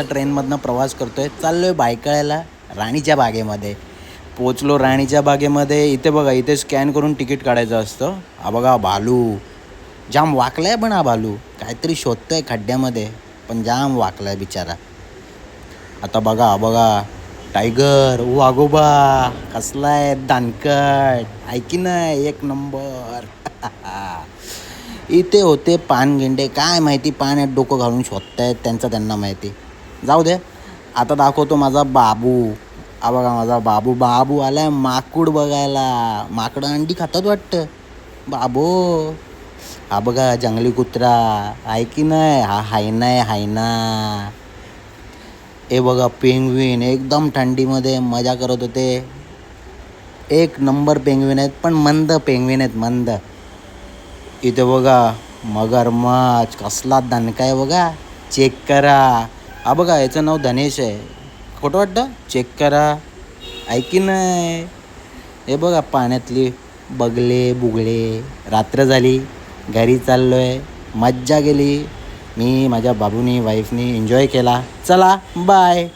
ट्रेनमधनं प्रवास करतोय, चाललोय बायकळ्याला राणीच्या बागेमध्ये. पोचलो राणीच्या बागेमध्ये. इथे बघा, इथे स्कॅन करून तिकीट काढायचं असतं. हा बघा भालू जाम वाकलाय, पण हा भालू काहीतरी शोधतोय खड्ड्यामध्ये, पण जाम वाकलाय बिचारा. आता बघा बघा, टायगर वाघोबा कसलाय दानकट, ऐकी नाही एक नंबर. इथे होते पानगेंडे, काय माहिती पाण्यात डोकं घालून शोधतायत, त्यांना माहिती. जाऊ दे. आता दाखवतो माझा बाबू. हा बघा माझा बाबू. बाबू आलाय माकूड बघायला. माकडं अंडी खातात वाटतं बाबू. हा बघा जंगली कुत्रा, आहे की नाही, हा हायना आहे हायना. हे बघा पेंग्विन, एकदम थंडीमध्ये मजा करत होते. एक नंबर पेंग्विन आहेत, पण मंद पेंग्विन आहेत, मंद. इथे बघा मगरमच्छ, कसला दणका आहे बघा, चेक करा. हा बघा याचं नाव धनेश आहे, खोटं वाटतं, चेक करा, ऐकी नाही. हे बघा पाण्यातली बगले बुगळे. रात्र झाली, घरी चाललो आहे. मज्जा गेली, मी माझ्या बाबूनी वाईफनी एन्जॉय केला. चला बाय.